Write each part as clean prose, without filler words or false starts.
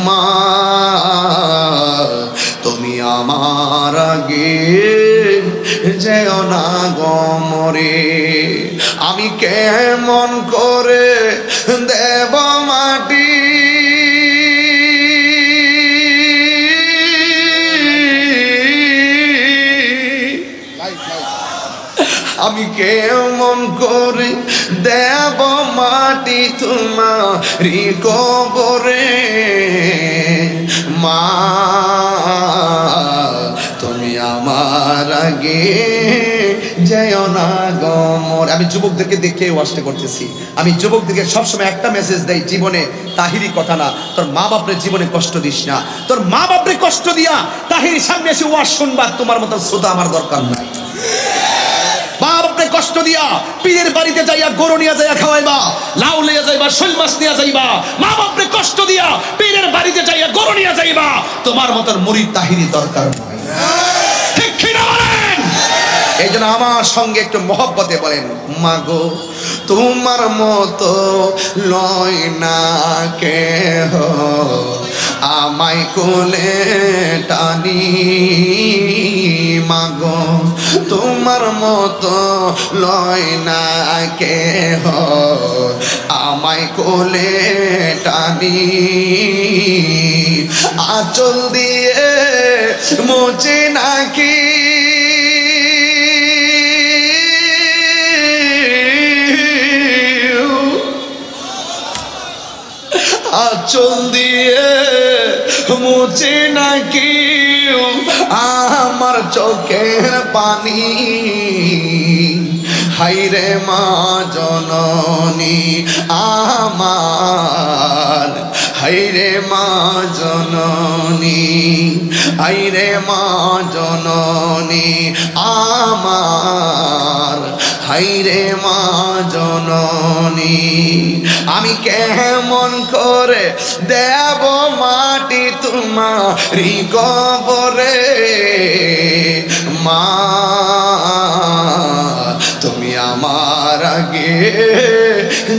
মা তুমি আমার আগে যেও না গো মরে, আমি কেমন করে দেব মাটি আমি কেমন করে দেব মাটি তোমারি কবরে, মা তুমি আমার আগে যেও না গো মরে। আমি যুবকদেরকে দেখে ওয়াজটা করতেছি, আমি যুবকদেরকে সবসময় একটা মেসেজ দেই, জীবনে তাহিরি কথা না, তোর মা বাপরে জীবনে কষ্ট দিস না। তোর মা বাপরে কষ্ট দিয়া তাহিরি সামনে এসে ওয়াজ শুনবা, তোমার মতো শ্রোতা আমার দরকার নাই। বাপরে কষ্ট দিয়া পীরের বাড়িতে যাইয়া গরু নিয়ে যাইয়া খাওয়াইবা, লাউ নিয়ে যাইবা, শৈল মাছ নিয়ে যাইবা, মা বাপরে কষ্ট দিয়া পীরের বাড়িতে যাইয়া গরু নিয়ে যাইবা, তোমার মতন মুরিদ তাহিরি দরকার নাই। ঠিক কি না বলেন? এই জন্য আমার সঙ্গে একটু মহব্বতে বলেন, মাগো তোমার মতো লয় না কেহ আমায় কোলে টানি, মাগো তোমার মতো লয় না কেহ আমায় কোলে টানি, আঁচল দিয়ে মুছে নাকি আঁচল দিয়ে মুছে নাকি আমার চোখের পানি, হাইরে মা জননী আমার, হাইরে মা জননী, হাইরে মা জননী আমার, হাইরে মা জননী, আমি কেমন করে দেব মাটি তোমারি কবরে, মা তুমি আমার আগে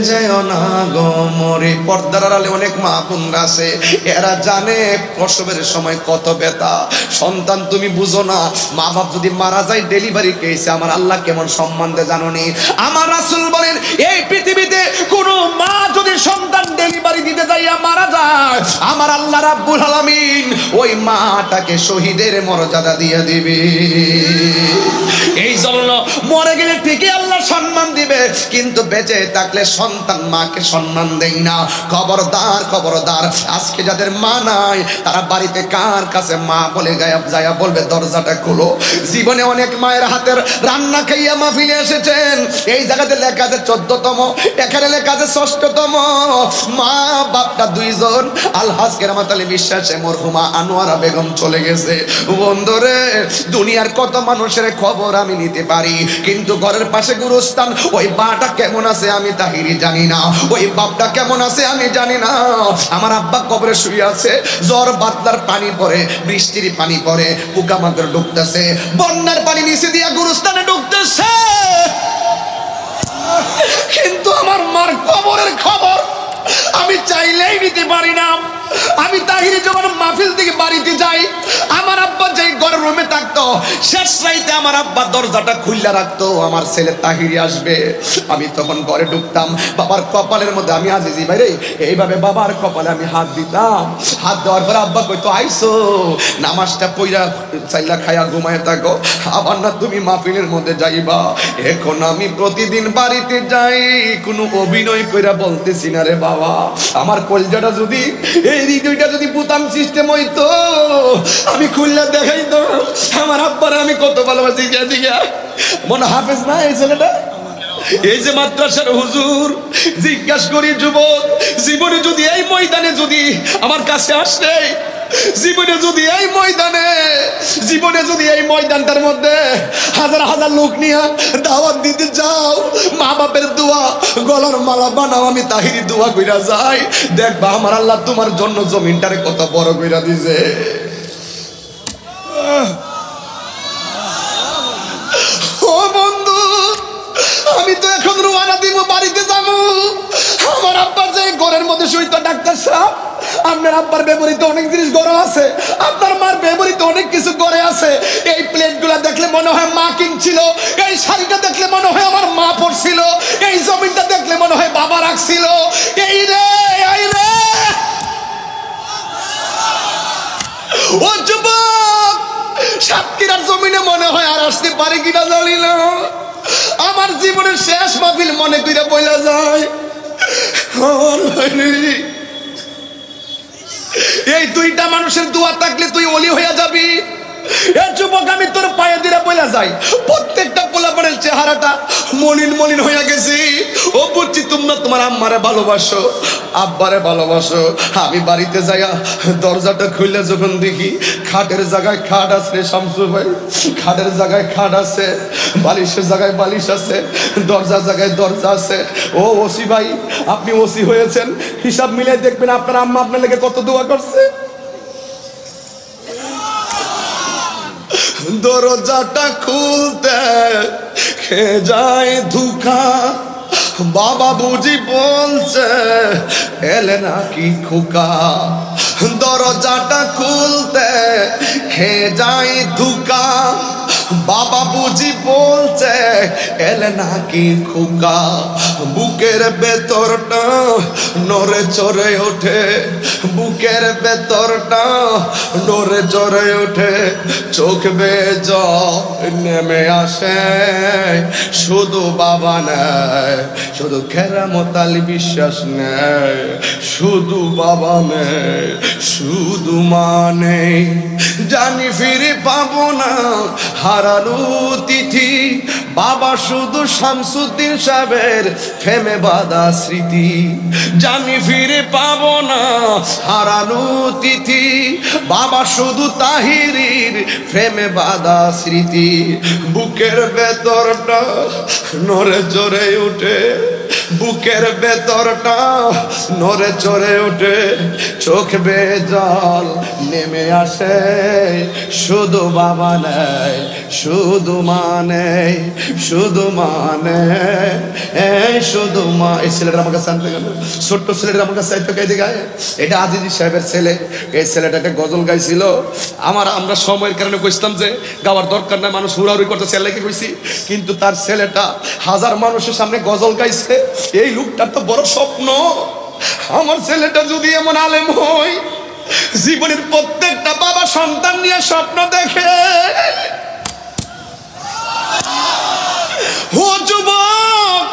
যেও না গো মরে। পর্দার আড়ালে অনেক মা বোনরা আছে, এরা জানে প্রসবের সময় কত ব্যথা। সন্তান তুমি বুঝো না, মা বাপ যদি মারা যায় ডেলিভারি কেসে আমার আল্লাহ কেমন সম্মান দেয় জানো নি? আমার রাসূল বলেন, এই পৃথিবীতে কোন মা যদি সন্তান ডেলিভারি দিতে যাইয়া মারা যায়, আমার আল্লাহ রাব্বুল আলামিন ওই মাটাকে শহীদের মর্যাদা দিয়ে দিবে। এই জন্য মরে গেলে ঠিকই আল্লাহ সম্মান দিবে, কিন্তু বেঁচে থাকলে সন্তান মাকে সম্মান দেয় না। খবরদার খবরদার, আজকে যাদের মা নাই তারা বাড়িতে কার কাছে মা বলে গায়েব যায়া বলবে দরজাটা খোলো। জীবনে অনেক মায়ের হাতের রান্না খাইয়া মাহফিলে এসেছেন, এই জায়গাতে লেখা আছে 14তম, এখানে লেখা আছে 6তম। মা বাপটা দুইজন, আলহাজ কেরামত আলী বিশ্বাসে মরহুমা আনোয়ারা বেগম চলে গেছে। বন্ধুরে, দুনিয়ার কত মানুষের খবর আমি নিতে পারি, কিন্তু ঘরের পাশে গুরুস্থান ওই বাটা কেমন আছে আমি তাহিরি জানি না, ওই বাপটা কেমন আছে আমি জানি না। আমার আব্বা কবরে শুয়ে আছে, জ্বর বাদলার পানি পড়ে, বৃষ্টির পানি পড়ে, পোকামাকড় ঢুকতেছে, বন্যার পানি নিচে দিয়া গুরুস্থানে ঢুকতেছে, কিন্তু আমার মার কবরের খবর আমি চাইলেই নিতে পারি না। আমি তাহিরি যখন মাহফিল থেকে বাড়িতে যাই, আমার আব্বা যেই ঘরের রুমে থাকতো, শেষ রাইতে আমার আব্বা দরজাটা খুললা রাখতো, আমার ছেলে তাহিরি আসবে। আমি তখন ঘরে ঢুকতাম, বাবার কপালের মধ্যে আমি আজিজি ভাইরে এইভাবে বাবার কপালে আমি হাত দিতাম। হাত দেওয়ার পরে আব্বা কইতো, আইসো নামাজটা পইরা চাইলা খায়া ঘুমায় থাকো, আবার না তুমি মাহফিলের মধ্যে যাইবা। এখন আমি প্রতিদিন বাড়িতে যাই, কোনো অভিনয় কইরা বলতেছি না রে বাবা, আমার কলজাটা যদি এই হৃদয়টা যদি বুতাম সিস্টেম হইতো, আমি খুললা দেখাই তো আমার আব্বারা আমি কত ভালোবাসি। মনে হাফেজ না এই ছেলেটা, এই যে মাদ্রাসার হুজুর। জিজ্ঞাসা করি যুবক, জীবনে যদি এই ময়দানে যদি আমার কাছে আসে, জীবনে যদি এই ময়দানে, জীবনে যদি এই ময়দানটার মধ্যে হাজার হাজার লোক নিয়ে দাওয়াত দিতে যাও, মা বাপের দোয়া গলার মালা বানাও, আমি তাহিরি দোয়া কইরা যাই, দেখবা আমার আল্লাহ তোমার জন্য জমিনটারে কত বড় কইরা দিছে। ও বন্ধু, আমি তো এখন রওনা দিব, বাড়িতে যাবো। আমার আব্বার যে ঘরের মধ্যে শুইতো ডাক্তার সাহেব, আপনার আব্বার ব্যবহৃত অনেক জিনিস ঘরে আছে, আপনার মার ব্যবহৃত অনেক কিছু ঘরে আছে। এই প্লেটগুলা দেখলে মনে হয় মা কিনছিল, এই শাড়িটা দেখলে মনে হয় আমার মা পরছিল, এই জমিনটা দেখলে মনে হয় বাবা রাখছিল। এই রে এই রে ও যুবক, সাতক্ষীরার জমিনে মনে হয় আর আসতে পারে কিনা জানি না। আমার জীবনের শেষ মাহফিল মনে করে বইলা যায়। এই দুইটা মানুষের দোয়া থাকলে তুই ওলি হয়ে যাবি। এ যুবক, আমি তোর পায়ে দিরা বইলা যাই, প্রত্যেকটা পোলাপানের চেহারাটা মলিন মলিন হয়ে গেছি। ও বুঝছি তোমরা তোমার আম্মারে ভালোবাসো, আব্বারে ভালোবাসো। আমি বাড়িতে যাইয়া দরজাটা খুললে যখন দেখি খাটের জায়গায় খাট আছে, শামসু ভাই, খাটের জায়গায় খাট আছে, বালিশের জায়গায় বালিশ আছে, দরজার জায়গায় দরজা আছে। ও ওসি ভাই, আপনি ওসি হয়েছেন, হিসাব মিলিয়ে দেখবেন আপনার আম্মা আপনার লেগে কত দোয়া করছে। দরজাটা খুলতে খেয়ে যায় ধোঁকা, বাবা বুঝি বলছে এলে নাকি খোকা। দরজাটা খুলতে খেয়ে যায় ধোঁকা, বাবা বুঝি বলছে এলে নাকি খোকা। বুকের ভেতরটা নড়ে চড়ে ওঠে, বুকের ভেতরটা নড়ে চড়ে ওঠে, চোখ বেয়ে জল নেমে আসে। শুধু বাবা নেয়, শুধু কেরামত আলী বিশ্বাস নেয়, শুধু বাবা নেয়, শুধু মা নেই। জানি ফিরে পাবো না হারানো তিথি, বাবা শুধু শামসুদ্দিন সাহেবের ফেমে বাঁধা স্মৃতি। জানি ফিরে পাবো না হারানো তিথি, বাবা শুধু তাহিরির প্রেমে বাঁধা স্মৃতি। বুকের ভেতরটা নড়ে চড়ে ওঠে, বুকের ভেতরটা নড়ে চড়ে ওঠে, চোখ বেয়ে জল নেমে আসে। শুধু বাবা নেই, শুধু মা নেই, শুধু মা নেই, শুধু মা। এই ছেলেটা আমার কাছে আনতে গেল, ছোট্ট ছেলেটা আমার কাছে চাইতে গাইতে গায়ে। এটা আজিজি সাহেবের ছেলে। এই ছেলেটা একটা গজল গাইছিল। আমরা সময়ের কারণে কইতাম যে গাওয়ার দরকার নাই, মানুষ হুড়াহুড়ি করতে ছেলেকে কইছি, কিন্তু তার ছেলেটা হাজার মানুষের সামনে গজল গাইছে। এই লোকটার তো বড় স্বপ্ন, আমার ছেলেটা যদি এমন আলেম হয়। জীবনের প্রত্যেকটা বাবা সন্তান নিয়ে স্বপ্ন দেখে। ও যুবক,